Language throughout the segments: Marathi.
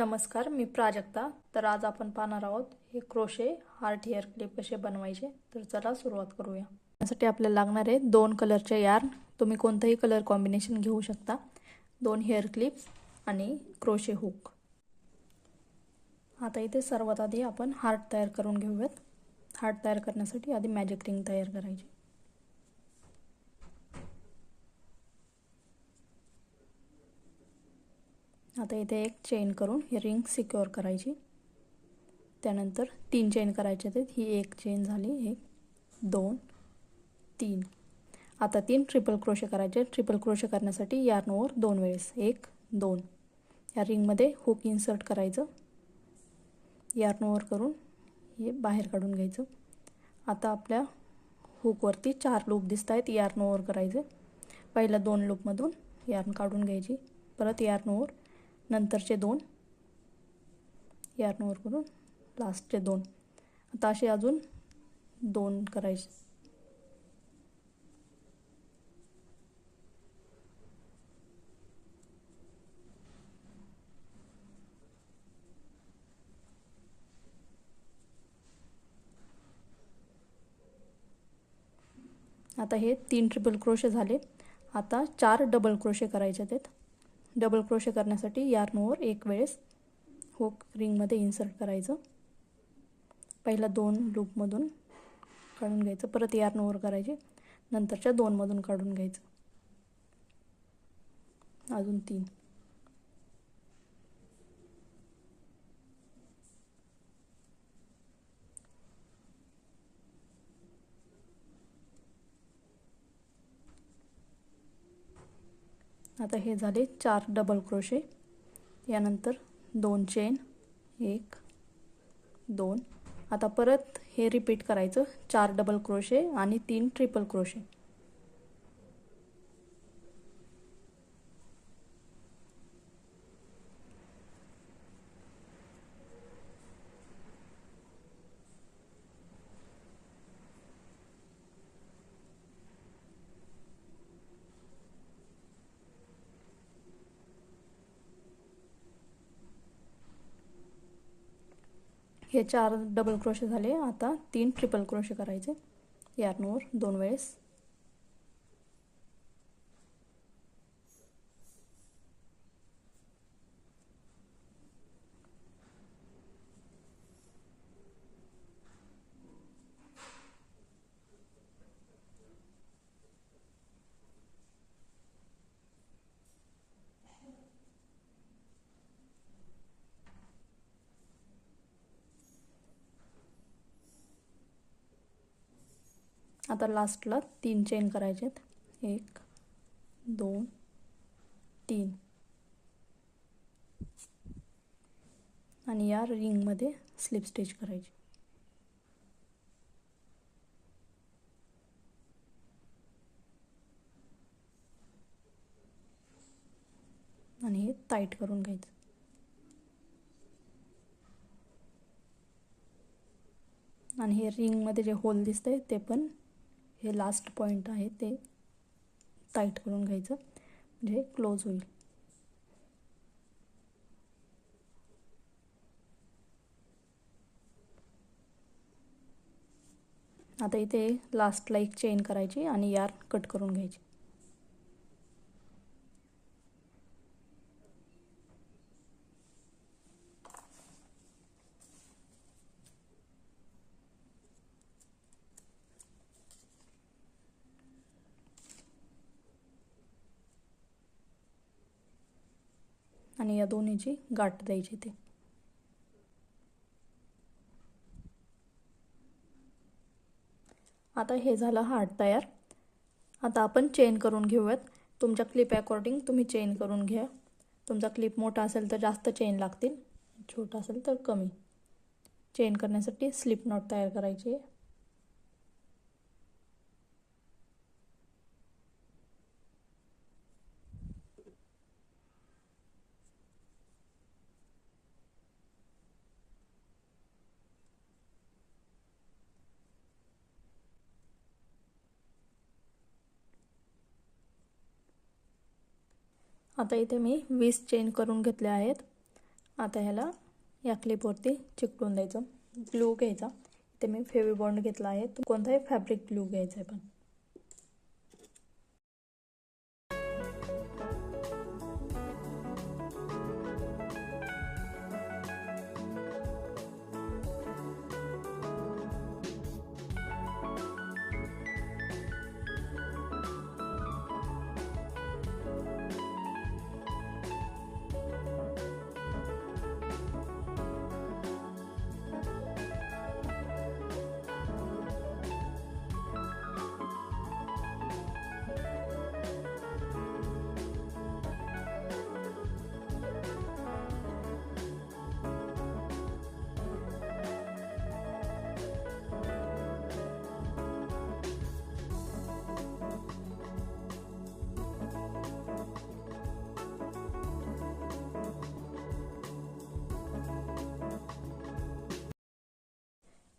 नमस्कार, मी प्राजक्ता. तर आज आपण पाहणार आहोत हे क्रोशे हार्ट हेअर क्लिप कसे बनवायचे. तर चला सुरुवात करूया. त्यासाठी आपल्याला लागणार आहे 2 कलरचे यार्न. तुम्ही कोणतेही कलर कॉम्बिनेशन घेऊ शकता. 2 हेअर क्लिप्स आणि क्रोशे हुक. आता इथे सर्वात आधी आपण हार्ट तयार करून घेऊयात. हार्ट तयार करण्यासाठी आधी मॅजिक रिंग तयार करायची. आता इथे एक चेन करून ही रिंग सिक्युअर करायची. त्यानंतर 3 चेन करायचे आहेत. ही एक चेन झाली, 1 2 3. आता 3 ट्रिपल क्रोशे करायचे. ट्रिपल क्रोशे करण्यासाठी यार्न ओव्हर 2 वेळेस 1 2. या रिंगमध्ये हुक इन्सर्ट करायचं. यार्न ओव्हर करून हे बाहेर काढून घ्यायचं. आता आपल्या हुकवरती 4 लूप दिसत आहेत. यार्न ओव्हर करायचे. पहिल्या 2 लूपमधून यार्न काढून घ्यायची. परत यार्न ओव्हर, नंतरचे 2 यार्न ओव्हर करून लास्टचे 2. आता असे अजून 2 करायचे. आता हे 3 ट्रिपल क्रोशे झाले. आता 4 डबल क्रोशे करायचे आहेत. डबल क्रोशे करण्यासाठी यार्न ओव्हर 1 वेळेस हुक रिंगमध्ये इन्सर्ट करायचं. पहिल्या 2 लूपमधून काढून घ्यायचं. परत यार्न ओव्हर करायचे. नंतरच्या 2 मधून काढून घ्यायचं. अजून 3. आता हे झाले 4 डबल क्रोशे. यानंतर 2 चेन 1 2. आता परत हे रिपीट करायचं. 4 डबल क्रोशे आणि 3 ट्रिपल क्रोशे. हे 4 डबल क्रोशे झाले. आता 3 ट्रिपल क्रोशे करायचे. यार्न ओव्हर 2 वेळेस. आता लास्टला 3 चेन करायचे आहेत. 1 2 3. आणि या रिंगमध्ये स्लिप स्टिच करायची. आणि हे टाईट करून घ्यायचं. आणि हे रिंगमध्ये जे होल दिसतंय ते पण हे लास्ट पॉईंट आहे ते टाईट करून घ्यायचं, म्हणजे क्लोज होईल. आता इथे लास्टला एक चेन करायची आणि यार्न कट करून घ्यायची. आणि या दोन्हीची गाठ द्यायची ते. आता हे झालं हार्ट तयार. आता आपण चेन करून घेऊयात. तुमच्या क्लिप अकॉर्डिंग तुम्ही चेन करून घ्या. तुमचा क्लिप मोठा असेल तर जास्त चेन लागतील, छोटा असेल तर कमी. चेन करण्यासाठी स्लिप नॉट तयार करायची. आता इथे मी 20 चेन करून घेतले आहेत. आता ह्याला या क्लिपवरती चिकटून द्यायचं. ग्लू घ्यायचा. इथे मी फेविबॉन्ड घेतला आहे. कोणताही फॅब्रिक ग्लू घ्यायचा आहे पण.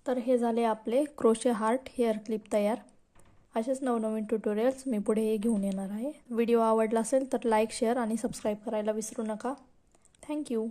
तर हे झाले आपले क्रोशे हार्ट हेअर क्लिप तयार. असेच नवनवीन ट्युटोरियल्स मी पुढे घेऊन येणार आहे. व्हिडिओ आवडला असेल तर लाईक, शेअर आणि सबस्क्राईब करायला विसरू नका. थँक्यू.